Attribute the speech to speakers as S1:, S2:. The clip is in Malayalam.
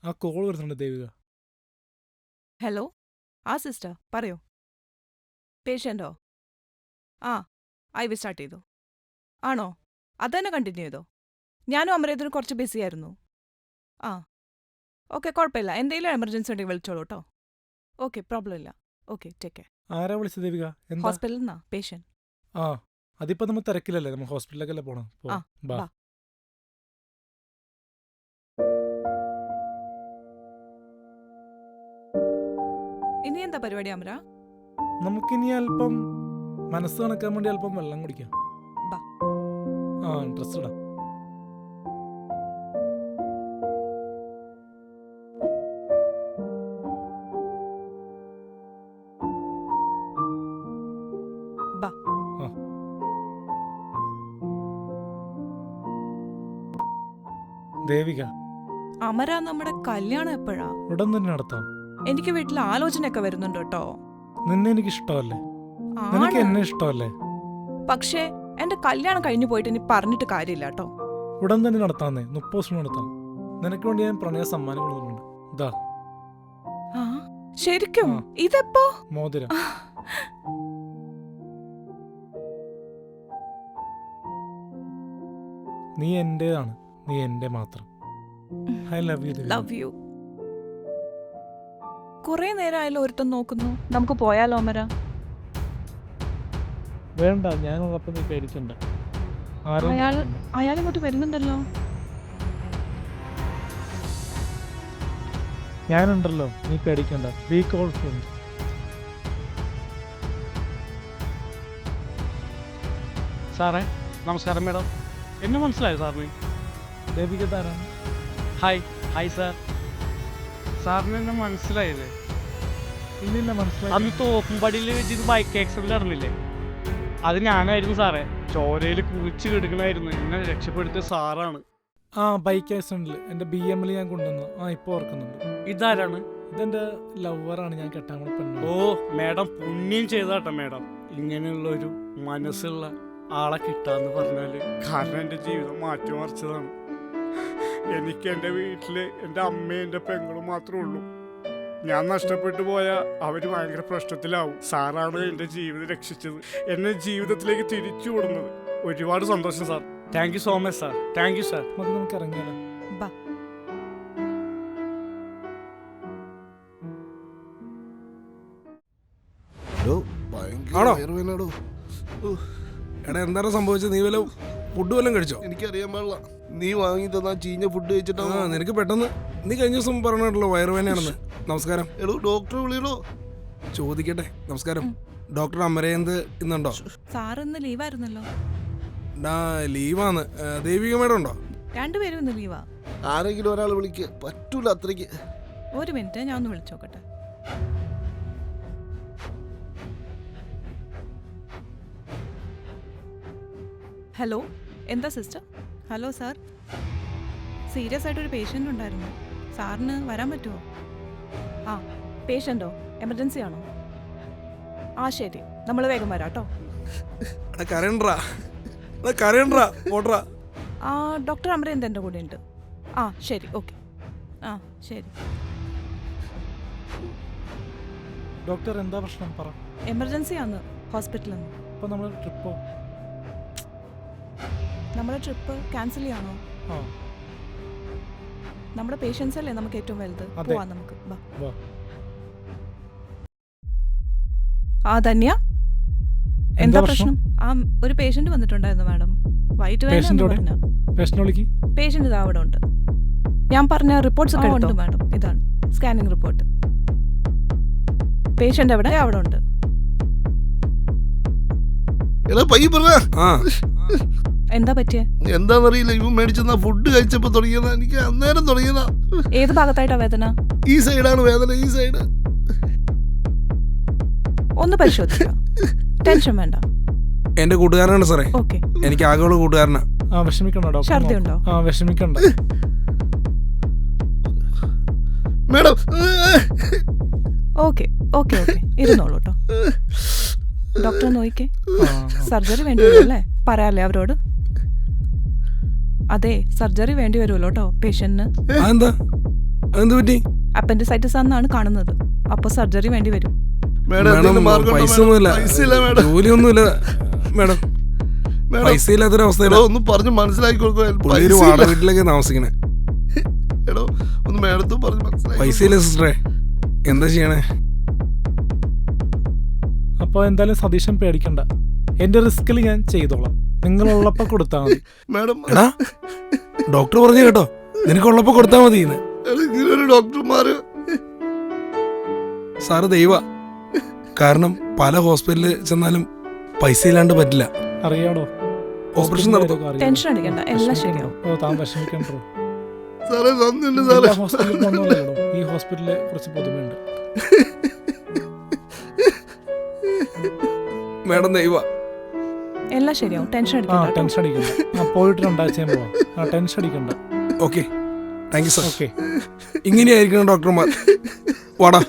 S1: ആ കോൾ വരുന്നുണ്ട് ദേവിക.
S2: ഹലോ, ആ സിസ്റ്റർ പറയൂ. പേഷ്യൻ്റോ? ആ, IV സ്റ്റാർട്ട് ചെയ്തു. ആണോ? അതന്നെ കണ്ടിന്യൂ ചെയ്തോ. ഞാനും അമരേതിന് കുറച്ച് ബിസി ആയിരുന്നു. ആ ഓക്കെ, കുഴപ്പമില്ല. എന്തെങ്കിലും എമർജൻസി ഉണ്ടെങ്കിൽ വിളിച്ചോളൂ കേട്ടോ. ഓക്കെ, പ്രോബ്ലം ഇല്ല. Okay, take care.
S1: ആരാ വിളിച്ചത് ദേവിക? എന്താ?
S2: ഹോസ്പിറ്റലിൽ നിന്നാ പേഷ്യൻ്റ്.
S1: ആ അതിപ്പോ നമ്മൾ തിരക്കിലല്ലേ, നമ്മൾ ഹോസ്പിറ്റലിലേക്കല്ലേ പോണം.
S2: ആ,
S1: ബാ.
S2: ബാ. ഇനി എന്താ പരിപാടി അമര?
S1: നമുക്കിനി അല്പം മനസ്സ് കണക്കാൻ വേണ്ടി അല്പം വെള്ളം കുടിക്കാം.
S2: ബാ.
S1: ആ ഡ്രസ് ഇടാം.
S2: ബാ.
S1: ആ. ദേവിക,
S2: അമര, നമ്മുടെ കല്യാണം എപ്പോഴാ?
S1: ഉടൻ തന്നെ നടത്താം.
S2: എനിക്ക് വീട്ടിൽ ആലോചനയൊക്കെ വരുന്നുണ്ട് കേട്ടോ.
S1: നിന്നെ എനിക്ക് ഇഷ്ടമല്ലേ? നിനക്ക്
S2: ആണ്.
S1: എന്നെ ഇഷ്ടമല്ലേ?
S2: പക്ഷേ എന്റെ കല്യാണം കഴിഞ്ഞു പോയിട്ട് ഇനി പറഞ്ഞിട്ട് കാര്യമില്ല കേട്ടോ.
S1: ഉടൻ തന്നെ നടത്താന്നേ. 30 ദിവസം നടത്താം. നിനക്ക് വേണ്ടി ഞാൻ പ്രണയ സമ്മാനങ്ങൾ തന്നിട്ടുണ്ട്. ഇതാ
S2: ആ, ശരിക്കും?
S1: ആ.
S2: ഇതെപ്പോ?
S1: മോതിരം. നീ എന്റേതാണ്, നീ എന്റെ മാത്രം. I love you.
S2: Love you. കുറെ നേരമായാലും ഒരുത്തം നോക്കുന്നു. നമുക്ക് പോയാലോ അമര?
S1: വേണ്ട, ഞാൻ ഉറപ്പ് നീ പേടിക്കണ്ട.
S2: അയാൾ ഇങ്ങോട്ട് വരുന്നുണ്ടല്ലോ.
S1: ഞാനുണ്ടല്ലോ, നീ പേടിക്കണ്ട. We call friend.
S3: സാറേ നമസ്കാരം. മാഡം എന്നെ മനസ്സിലായോ സാറിന്?
S1: ദേവിക താരാണ്?
S3: Hi hi sir. സാറിന് എന്നെ മനസ്സിലായില്ലേ?
S1: ഇല്ലില്ല, മനസ്സിലായി.
S3: അന്ന് തോപ്പുംപടിയിൽ വെച്ചിട്ട് ബൈക്ക് ആക്സിഡന്റ് നടന്നില്ലേ? അത് ഞാനായിരുന്നു സാറേ. ചോരയിൽ കുഴിച്ച് കിടക്കണായിരുന്നു. എന്നെ രക്ഷപ്പെടുത്തിയ സാറാണ്.
S1: ആ ബൈക്ക് ആക്സിഡന്റിൽ എന്റെ BM ഞാൻ കൊണ്ടുവന്നു. ആ ഇപ്പൊ ഓർക്കുന്നുണ്ട്.
S3: ഇതാരാണ്?
S1: ഇതെന്റെ ലവറാണ്, ഞാൻ കെട്ടാൻ കൂടെ പെണ്ണു.
S3: ഓ മാഡം പുണ്യം ചെയ്താട്ടോ മാഡം. ഇങ്ങനെയുള്ള ഒരു മനസ്സുള്ള ആളെ കിട്ടാന്ന് പറഞ്ഞാല് കാരണം എൻ്റെ ജീവിതം മാറ്റിമറിച്ചതാണ്. എനിക്ക് എൻ്റെ വീട്ടില് എൻ്റെ അമ്മയും എൻ്റെ പെങ്ങളും മാത്രമേ ഉള്ളൂ. ഞാൻ നഷ്ടപ്പെട്ടു പോയാൽ അവർ ഭയങ്കര പ്രശ്നത്തിലാവും. സാറാണ് എൻ്റെ ജീവിതം രക്ഷിച്ചത്, എന്നെ ജീവിതത്തിലേക്ക് തിരിച്ചു വിടുന്നത്. ഒരുപാട് സന്തോഷം sir. Thank you so much sir. Thank you sir.
S1: മതി, നമുക്ക് ഇറങ്ങിയാലോ?
S2: ബാ.
S4: ആണോ?
S5: എടാ എന്താണ് സംഭവിച്ചത്? നീ വല്ല ഫുഡ് വല്ലതും കഴിച്ചോ?
S4: എനിക്കറിയാൻ പാടില്ല. നീ വാങ്ങി തന്നാ ചീഞ്ഞ ഫുഡ് കഴിച്ചിട്ടാ.
S5: നിനക്ക് പെട്ടെന്ന് നീ കഴിഞ്ഞ ദിവസം പറഞ്ഞിട്ടുള്ളൂ വയറുവേനയാണെന്ന്. നമസ്കാരം.
S4: എടോ ഡോക്ടറെ വിളിയടോ.
S5: ചോദിക്കട്ടെ. നമസ്കാരം. ഡോക്ടർ അമരേന്ത് ഇന്നുണ്ടോ?
S2: സാർ ഇന്ന് ലീവായിരുന്നല്ലോ.
S5: ലീവാന്ന്. ദേവിക മേഡം ഉണ്ടോ?
S2: രണ്ടുപേരും ഇന്ന് ലീവാ.
S4: ആരെങ്കിലും ഒരാൾ വിളിക്ക്. പറ്റൂല അത്രയ്ക്ക്.
S2: ഒരു മിനിറ്റ്, ഞാൻ ഒന്ന് വിളിച്ചോക്കട്ടെ. ഹലോ, എന്താ സിസ്റ്റർ? ഹലോ സാർ, സീരിയസ് ആയിട്ടൊരു പേഷ്യൻ്റ് ഉണ്ടായിരുന്നു. സാറിന് വരാൻ പറ്റുമോ? ആ പേഷ്യൻ്റോ? എമർജൻസി ആണോ? ആ ശരി, നമ്മൾ വേഗം വരാം കേട്ടോ. ആ ഡോക്ടർ അമരേന്ദ് എൻ്റെ കൂടെ ഉണ്ട്. ആ ശരി, ഓക്കെ. ആ ശരി.
S1: ഡോക്ടർ എന്താ പ്രശ്നം പറ.
S2: എമർജൻസി ആണ് ഹോസ്പിറ്റലിൽ നിന്ന്.
S1: ഇപ്പൊ നമ്മൾ ട്രിപ്പോ?
S2: നമ്മുടെ ട്രിപ്പ് ക്യാൻസൽ ചെയ്യാണോ?
S1: ആ
S2: നമ്മുടെ പേഷ്യൻസ് അല്ലേ നമുക്ക് ഏറ്റവും വലുത്.
S1: അതെ.
S2: പോവാം നമുക്ക്.
S1: വാ.
S2: ആ ധന്യ,
S1: എന്താ
S2: എന്താ
S1: പ്രശ്നം?
S2: പ്രശ്നം? ആ ഒരു പേഷ്യന്റ് വന്നിട്ടുണ്ടായിരുന്നു മാഡം. വൈറ്റ്
S1: Patient എവിടെ?
S2: വേണ്ട.
S1: പേഷ്യന്റ് വിളിക്ക്.
S2: പേഷ്യന്റ് ഇതാ അവിടെ ഉണ്ട്. ഞാൻ പറഞ്ഞ റിപ്പോർട്ട്സ് ഒക്കെ ഉണ്ട് മാഡം. ഇതാണ് സ്കാനിങ് റിപ്പോർട്ട്. പേഷ്യന്റ് എവിടെ? അവിടെ ഉണ്ട്.
S4: എടാ പയ്യ പറ.
S2: എന്താ പറ്റിയേ?
S4: എന്താന്നറിയില്ല, ഇവൻ മേടിച്ചെന്നാ ഫുഡ് കഴിച്ചപ്പോ തുടങ്ങിയതാ. എനിക്ക് അന്നേരം തുടങ്ങിയതാ.
S2: ഏത് ഭാഗത്തായിട്ടാ വേദന?
S4: ഈ സൈഡാണ് വേദന. ഈ സൈഡ്.
S2: ഒന്ന് പരിശോധിക്കാം. ടെൻഷൻ വേണ്ട.
S5: എന്റെ കൂട്ടുകാരനാണ് സാറേ.
S2: ഓക്കെ.
S5: എനിക്ക് ആകെയുള്ള കൂട്ടുകാരനാ.
S1: ആ വിഷമിക്കണ്ട ഡോക്ടർ.
S2: ഛർദി ഉണ്ടോ?
S1: ആ വിഷമിക്കണ്ട.
S4: മേഡം
S2: ഓക്കെ ഓക്കെ ഓക്കെ, ഇരുന്നോളൂ കേട്ടോ. ഡോക്ടർ നോയിക്കേ.
S1: ആ,
S2: സർജറി വേണ്ടി വരുമല്ലേ? പറയാല്ലേ അവരോട്. അതെ, സർജറി വേണ്ടി വരുമല്ലോ കേട്ടോ പേഷ്യന്റിന്.
S5: എന്താ? അതെന്ത് പറ്റി?
S2: അപ്പൻഡിസൈറ്റിസ് ആണെന്നാണ് കാണുന്നത്. അപ്പോൾ സർജറി വേണ്ടി വരും.
S4: മേഡം
S5: മാഡം
S4: എന്തെങ്കിലും മാർഗം
S5: പൈസ
S4: ഉണ്ടോ
S5: ഒന്നുമില്ല,
S4: മേഡം? പൈസ ഇല്ല മേഡം.
S5: ജോലിയൊന്നുമില്ല മാഡം,
S4: മേഡം,
S5: പൈസ ഇല്ലാത്തൊരവസ്ഥയില.
S4: എടോ, ഒന്ന് പറഞ്ഞ് മനസ്സിലാക്കി കൊടുക്കുക.
S5: പുള്ളി ഒരു വാടക വീട്ടിലേക്ക് താമസിക്കണേ.
S4: എടോ, ഒന്ന് മേഡത്തും പറഞ്ഞ് മനസ്സിലാക്കി
S5: പൈസ ഇല്ല സിസ്റ്ററെ, എന്താ ചെയ്യണേ?
S1: അപ്പോൾ എന്തായാലും സതീശൻ പേടിക്കണ്ട, എൻ്റെ റിസ്കിൽ ഞാൻ ചെയ്തോളാം. നിങ്ങളുള്ളപ്പോൾ കൊടുത്താൽ മതി.
S4: മേഡം,
S5: എടാ ഡോക്ടർ പറഞ്ഞു കേട്ടോ, നിനക്കുള്ളപ്പോ കൊടുത്താ മതി.
S4: എടാ, ഇങ്ങനൊരു ഡോക്ടർമാര്
S5: സാറ് ദൈവ. കാരണം പല ഹോസ്പിറ്റലിൽ ചെന്നാലും പൈസ ഇല്ലാണ്ട് പറ്റില്ല.
S1: അറിയാടോ,
S5: ഓപ്പറേഷൻ നടത്തും.
S2: ടെൻഷൻ അടിക്കണ്ട, എല്ലാം ശരിയാവും.
S1: ഓ, താൻ വിഷമിക്കണ്ടോ.
S4: സാറേ, നന്ദിയുണ്ട് സാറേ.
S1: ഹോസ്പിറ്റലിൽ പോകുന്നല്ലോ, ഈ ഹോസ്പിറ്റലിൽ കുറച്ച് പുതുമയുണ്ട്.
S5: മാഡം ദൈവ.
S2: എല്ലാം ശരിയാവും, ടെൻഷൻ
S1: ആ,
S2: അടിക്കണ്ട കേട്ടോ.
S1: ടെൻഷൻ അടിക്കണ്ട. പോയിട്ട് 2 ആഴ്ചയും പോവാം. ആ, ടെൻഷൻ അടിക്കണ്ട.
S5: Okay, thank you sir.
S1: Okay.
S5: ഇങ്ങനെയായിരിക്കണം ഡോക്ടർമാർ. വാടാ.